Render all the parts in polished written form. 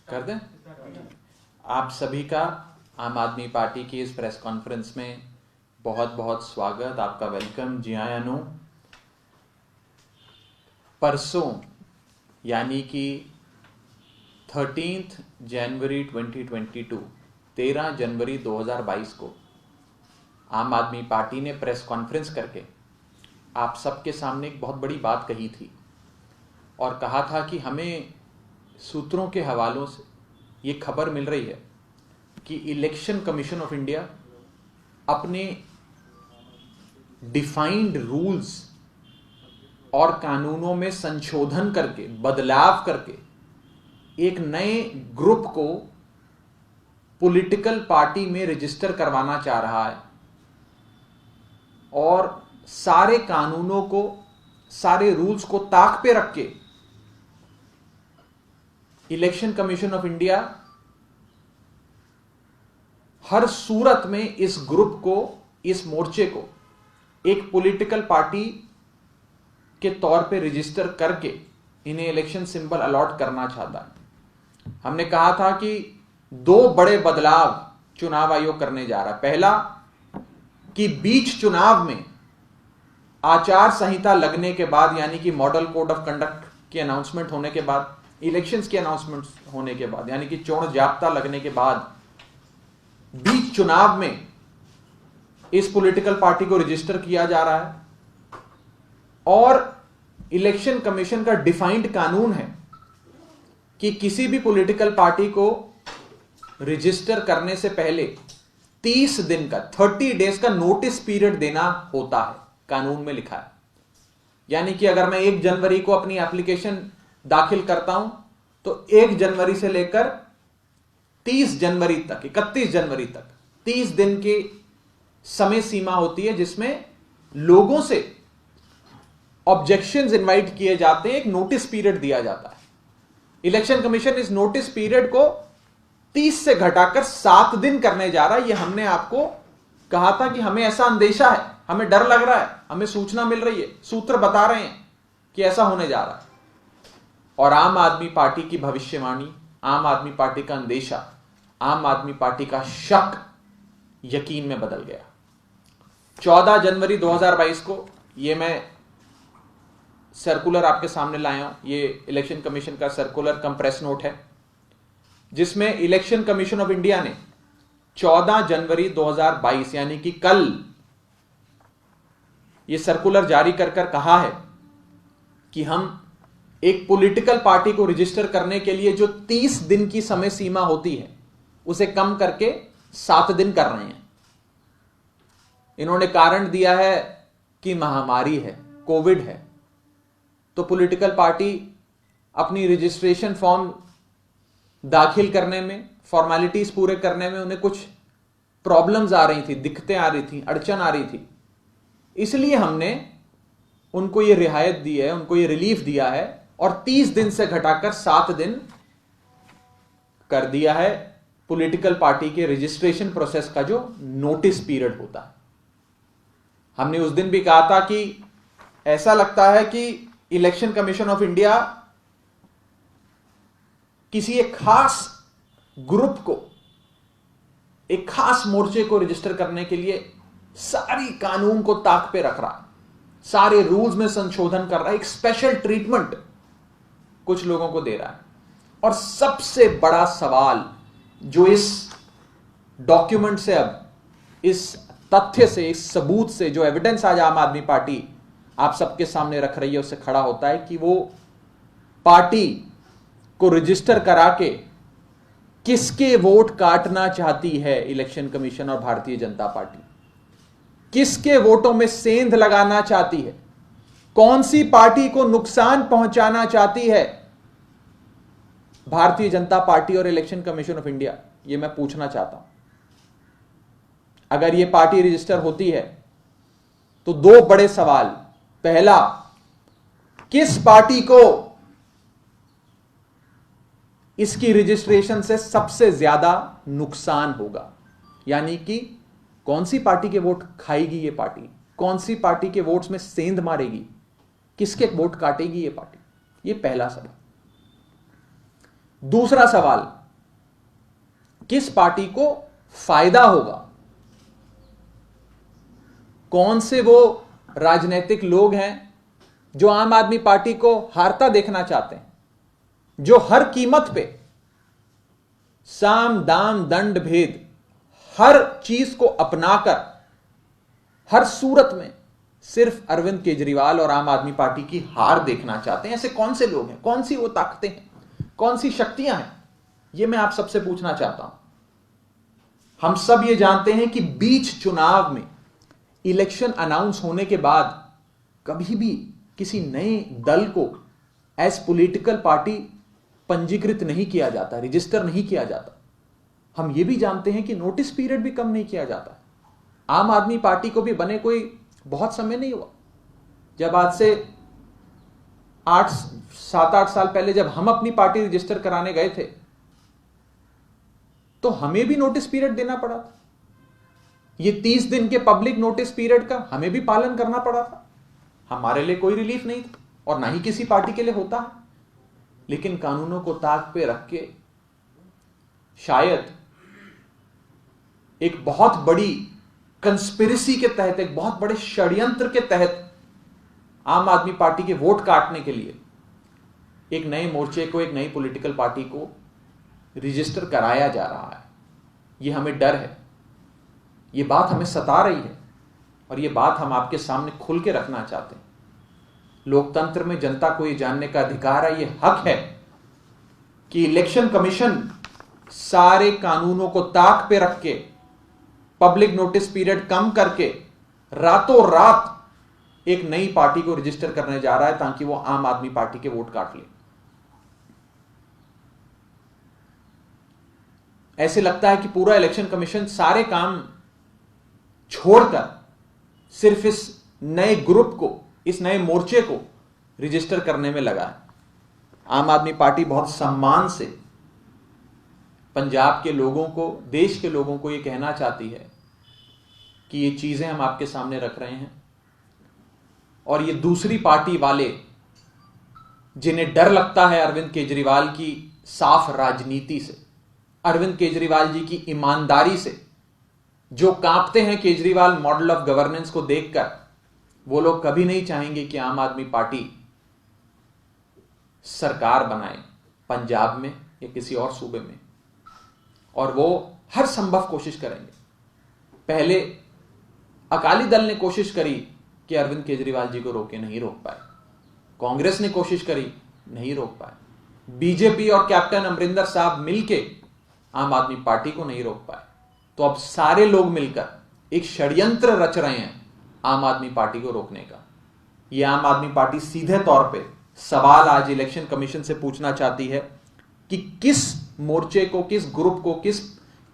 कर दें। आप सभी का आम आदमी पार्टी की इस प्रेस कॉन्फ्रेंस में बहुत बहुत स्वागत, आपका वेलकम। जी हाँ अनु, परसों यानी कि 13 जनवरी 2022 13 जनवरी 2022 को आम आदमी पार्टी ने प्रेस कॉन्फ्रेंस करके आप सबके सामने एक बहुत बड़ी बात कही थी और कहा था कि हमें सूत्रों के हवालों से ये खबर मिल रही है कि इलेक्शन कमीशन ऑफ इंडिया अपने डिफाइंड रूल्स और कानूनों में संशोधन करके, बदलाव करके एक नए ग्रुप को पॉलिटिकल पार्टी में रजिस्टर करवाना चाह रहा है और सारे कानूनों को, सारे रूल्स को ताक पे रख के इलेक्शन कमीशन ऑफ इंडिया हर सूरत में इस ग्रुप को, इस मोर्चे को एक पॉलिटिकल पार्टी के तौर पे रजिस्टर करके इन्हें इलेक्शन सिंबल अलॉट करना चाहता है। हमने कहा था कि दो बड़े बदलाव चुनाव आयोग करने जा रहा है। पहला कि बीच चुनाव में आचार संहिता लगने के बाद, यानी कि मॉडल कोड ऑफ कंडक्ट की अनाउंसमेंट होने के बाद, इलेक्शंस की अनाउंसमेंट होने के बाद, यानी कि चोण जाब्ता लगने के बाद बीच चुनाव में इस पॉलिटिकल पार्टी को रजिस्टर किया जा रहा है। और इलेक्शन कमीशन का डिफाइंड कानून है कि किसी भी पॉलिटिकल पार्टी को रजिस्टर करने से पहले 30 दिन का, 30 डेज का नोटिस पीरियड देना होता है, कानून में लिखा है। यानी कि अगर मैं 1 जनवरी को अपनी एप्लीकेशन दाखिल करता हूं तो 1 जनवरी से लेकर 30 जनवरी तक, 31 जनवरी तक 30 दिन की समय सीमा होती है जिसमें लोगों से ऑब्जेक्शंस इनवाइट किए जाते हैं, एक नोटिस पीरियड दिया जाता है। इलेक्शन कमीशन इस नोटिस पीरियड को 30 से घटाकर 7 दिन करने जा रहा है। यह हमने आपको कहा था कि हमें ऐसा अंदेशा है, हमें डर लग रहा है, हमें सूचना मिल रही है, सूत्र बता रहे हैं कि ऐसा होने जा रहा है। और आम आदमी पार्टी की भविष्यवाणी, आम आदमी पार्टी का अंदेशा, आम आदमी पार्टी का शक यकीन में बदल गया। 14 जनवरी 2022 को यह मैं सर्कुलर आपके सामने लाया हूं। ये इलेक्शन कमीशन का सर्कुलर कंप्रेस नोट है जिसमें इलेक्शन कमीशन ऑफ इंडिया ने 14 जनवरी 2022 यानी कि कल ये सर्कुलर जारी कर कहा है कि हम एक पॉलिटिकल पार्टी को रजिस्टर करने के लिए जो 30 दिन की समय सीमा होती है उसे कम करके 7 दिन कर रहे हैं। इन्होंने कारण दिया है कि महामारी है, कोविड है, तो पॉलिटिकल पार्टी अपनी रजिस्ट्रेशन फॉर्म दाखिल करने में, फॉर्मेलिटीज पूरे करने में उन्हें कुछ प्रॉब्लम्स आ रही थी, दिक्कतें आ रही थी, अड़चन आ रही थी। इसलिए हमने उनको ये रियायत दी है, उनको ये रिलीफ दिया है और 30 दिन से घटाकर 7 दिन कर दिया है पॉलिटिकल पार्टी के रजिस्ट्रेशन प्रोसेस का जो नोटिस पीरियड होता है। हमने उस दिन भी कहा था कि ऐसा लगता है कि इलेक्शन कमीशन ऑफ इंडिया किसी एक खास ग्रुप को, एक खास मोर्चे को रजिस्टर करने के लिए सारी कानून को ताक पे रख रहा है, सारे रूल्स में संशोधन कर रहा है, एक स्पेशल ट्रीटमेंट कुछ लोगों को दे रहा है। और सबसे बड़ा सवाल जो इस डॉक्यूमेंट से, अब इस तथ्य से, इस सबूत से, जो एविडेंस आज आम आदमी पार्टी आप सबके सामने रख रही है उससे खड़ा होता है कि वो पार्टी को रजिस्टर करा के किसके वोट काटना चाहती है इलेक्शन कमीशन और भारतीय जनता पार्टी, किसके वोटों में सेंध लगाना चाहती है, कौन सी पार्टी को नुकसान पहुंचाना चाहती है भारतीय जनता पार्टी और इलेक्शन कमीशन ऑफ इंडिया। यह मैं पूछना चाहता हूं। अगर यह पार्टी रजिस्टर होती है तो दो बड़े सवाल, पहला, किस पार्टी को इसकी रजिस्ट्रेशन से सबसे ज्यादा नुकसान होगा, यानी कि कौन सी पार्टी के वोट खाएगी ये पार्टी, कौन सी पार्टी के वोट्स में सेंध मारेगी, किसके वोट काटेगी ये पार्टी। ये पहला सवाल। दूसरा सवाल, किस पार्टी को फायदा होगा? कौन से वो राजनीतिक लोग हैं जो आम आदमी पार्टी को हारता देखना चाहते हैं, जो हर कीमत पे साम दाम दंड भेद हर चीज को अपनाकर हर सूरत में सिर्फ अरविंद केजरीवाल और आम आदमी पार्टी की हार देखना चाहते हैं? ऐसे कौन से लोग हैं, कौन सी वो ताकतें हैं, कौन सी शक्तियां हैं? ये मैं आप सबसे पूछना चाहता हूं। हम सब ये जानते हैं कि बीच चुनाव में इलेक्शन अनाउंस होने के बाद कभी भी किसी नए दल को एज पॉलिटिकल पार्टी पंजीकृत नहीं किया जाता, रजिस्टर नहीं किया जाता। हम ये भी जानते हैं कि नोटिस पीरियड भी कम नहीं किया जाता। आम आदमी पार्टी को भी बने कोई बहुत समय नहीं हुआ। जब आज से 7-8 साल पहले जब हम अपनी पार्टी रजिस्टर कराने गए थे तो हमें भी नोटिस पीरियड देना पड़ा था। ये 30 दिन के पब्लिक नोटिस पीरियड का हमें भी पालन करना पड़ा था। हमारे लिए कोई रिलीफ नहीं था और ना ही किसी पार्टी के लिए होता है। लेकिन कानूनों को ताक पे रख के शायद एक बहुत बड़ी कंस्पिरेसी के तहत, एक बहुत बड़े षड्यंत्र के तहत आम आदमी पार्टी के वोट काटने के लिए एक नए मोर्चे को, एक नई पॉलिटिकल पार्टी को रजिस्टर कराया जा रहा है। यह हमें डर है, यह बात हमें सता रही है और यह बात हम आपके सामने खुल के रखना चाहते हैं। लोकतंत्र में जनता को यह जानने का अधिकार है, यह हक है कि इलेक्शन कमीशन सारे कानूनों को ताक पे रख के, पब्लिक नोटिस पीरियड कम करके रातों रात एक नई पार्टी को रजिस्टर करने जा रहा है ताकि वो आम आदमी पार्टी के वोट काट ले। ऐसे लगता है कि पूरा इलेक्शन कमीशन सारे काम छोड़कर सिर्फ इस नए ग्रुप को, इस नए मोर्चे को रजिस्टर करने में लगा है। आम आदमी पार्टी बहुत सम्मान से पंजाब के लोगों को, देश के लोगों को यह कहना चाहती है कि ये चीजें हम आपके सामने रख रहे हैं और ये दूसरी पार्टी वाले जिन्हें डर लगता है अरविंद केजरीवाल की साफ राजनीति से, अरविंद केजरीवाल जी की ईमानदारी से, जो कांपते हैं केजरीवाल मॉडल ऑफ गवर्नेंस को देखकर, वो लोग कभी नहीं चाहेंगे कि आम आदमी पार्टी सरकार बनाए पंजाब में या किसी और सूबे में, और वो हर संभव कोशिश करेंगे। पहले अकाली दल ने कोशिश करी कि अरविंद केजरीवाल जी को रोके, नहीं रोक पाए। कांग्रेस ने कोशिश करी, नहीं रोक पाए। बीजेपी और कैप्टन अमरिंदर साहब मिलके आम आदमी पार्टी को नहीं रोक पाए। तो अब सारे लोग मिलकर एक षड्यंत्र रच रहे हैं आम आदमी पार्टी को रोकने का। यह आम आदमी पार्टी सीधे तौर पे सवाल आज इलेक्शन कमीशन से पूछना चाहती है कि किस मोर्चे को, किस ग्रुप को,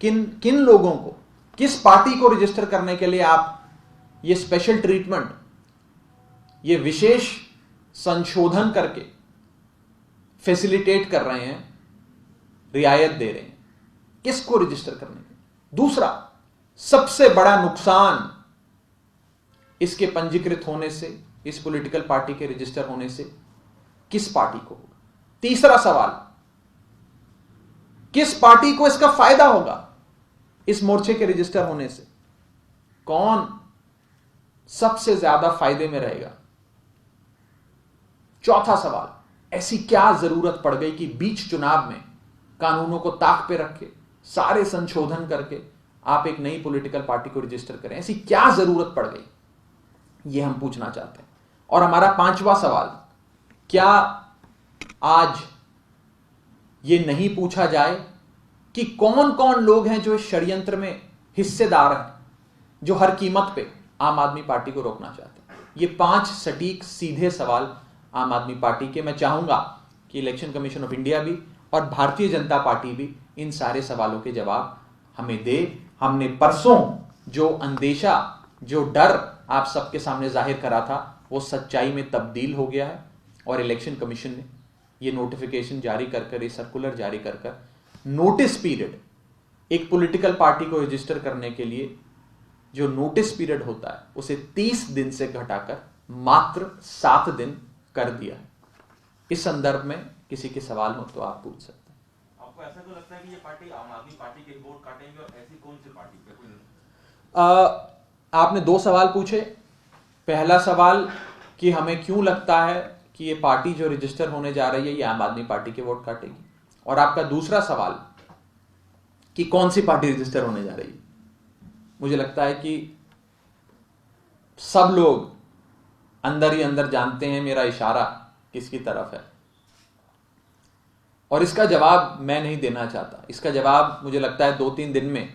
किन लोगों को, किस पार्टी को रजिस्टर करने के लिए आप ये स्पेशल ट्रीटमेंट, ये विशेष संशोधन करके फैसिलिटेट कर रहे हैं, रियायत दे रहे हैं, किसको रजिस्टर करने के। दूसरा सबसे बड़ा नुकसान इसके पंजीकृत होने से, इस पॉलिटिकल पार्टी के रजिस्टर होने से किस पार्टी को होगा? तीसरा सवाल, किस पार्टी को इसका फायदा होगा इस मोर्चे के रजिस्टर होने से? कौन सबसे ज्यादा फायदे में रहेगा? चौथा सवाल, ऐसी क्या जरूरत पड़ गई कि बीच चुनाव में कानूनों को ताक पे रख के, सारे संशोधन करके आप एक नई पॉलिटिकल पार्टी को रजिस्टर करें? ऐसी क्या जरूरत पड़ गई, यह हम पूछना चाहते हैं। और हमारा पांचवा सवाल, क्या आज यह नहीं पूछा जाए कि कौन कौन लोग हैं जो इस षड्यंत्र में हिस्सेदार हैं, जो हर कीमत पे आम आदमी पार्टी को रोकना चाहते हैं? ये 5 सटीक सीधे सवाल आम आदमी पार्टी के। मैं चाहूंगा कि इलेक्शन कमीशन ऑफ इंडिया भी और भारतीय जनता पार्टी भी इन सारे सवालों के जवाब हमें दे। हमने परसों जो अंदेशा, जो डर आप सबके सामने जाहिर करा था, वो सच्चाई में तब्दील हो गया है और इलेक्शन कमीशन ने ये नोटिफिकेशन जारी कर, ये सर्कुलर जारी कर नोटिस पीरियड, एक पॉलिटिकल पार्टी को रजिस्टर करने के लिए जो नोटिस पीरियड होता है उसे 30 दिन से घटाकर मात्र 7 दिन कर दिया है। इस संदर्भ में किसी के सवाल हो तो आप पूछ सकते हैं। आपको ऐसा क्यों लगता है कि ये पार्टी आम आदमी पार्टी के वोट काटेंगे और ऐसी कौन सी पार्टी पे कोई? आपने दो सवाल पूछे। पहला सवाल कि हमें क्यों लगता है कि ये पार्टी जो रजिस्टर होने जा रही है ये आम आदमी पार्टी के वोट काटेगी, और आपका दूसरा सवाल कि कौन सी पार्टी रजिस्टर होने जा रही है। मुझे लगता है कि सब लोग अंदर ही अंदर जानते हैं मेरा इशारा किसकी तरफ है, और इसका जवाब मैं नहीं देना चाहता। इसका जवाब मुझे लगता है 2-3 दिन में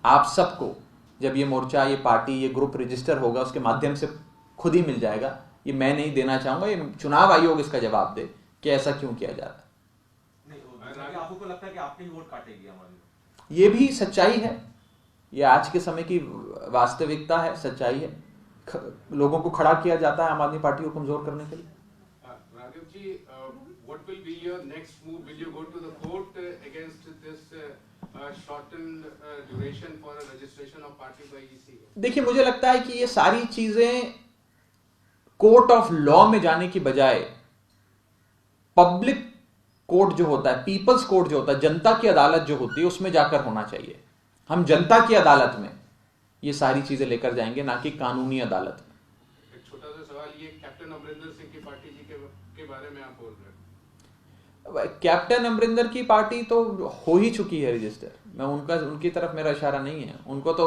आप सबको, जब ये मोर्चा, ये पार्टी, ये ग्रुप रजिस्टर होगा उसके माध्यम से खुद ही मिल जाएगा। ये मैं नहीं देना चाहूंगा, ये चुनाव आयोग इसका जवाब दे कि ऐसा क्यों किया जा रहा है। नहीं, आपको लगता है कि आपके ही वोट काटेगी हमारी? ये भी सच्चाई है, ये आज के समय की वास्तविकता है, सच्चाई है। लोगों को खड़ा किया जाता है आम आदमी पार्टी को कमजोर करने के लिए। Raghav ji, what will be your next move? Will you go to the court against this shortened duration for a registration of party by EC? देखिए, मुझे लगता है कि ये सारी चीजें कोर्ट ऑफ लॉ में जाने की बजाय पब्लिक कोर्ट जो होता है, पीपल्स कोर्ट जो होता है, जनता की अदालत जो होती है, उसमें जाकर होना चाहिए। हम जनता की अदालत में ये सारी चीजें लेकर जाएंगे, ना कि कानूनी अदालत में। एक छोटा सा सवाल, ये कैप्टन अमरिंदर सिंह की पार्टी जी के बारे में आप बोल रहे हैं। कैप्टन अमरिंदर की पार्टी तो हो ही चुकी है रजिस्टर। मैं उनकी तरफ मेरा इशारा नहीं है। उनको तो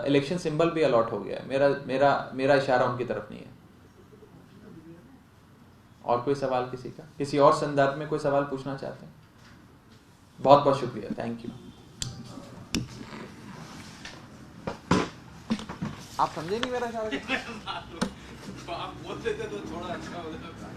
इलेक्शन सिंबल भी अलॉट हो गया है। मेरा इशारा उनकी तरफ नहीं है। और कोई सवाल किसी और संदर्भ में कोई सवाल पूछना चाहते हैं? बहुत बहुत शुक्रिया, थैंक यू। आप समझे नहीं मेरा इशारा? आप बोल देते तो थोड़ा अच्छा हो जाता।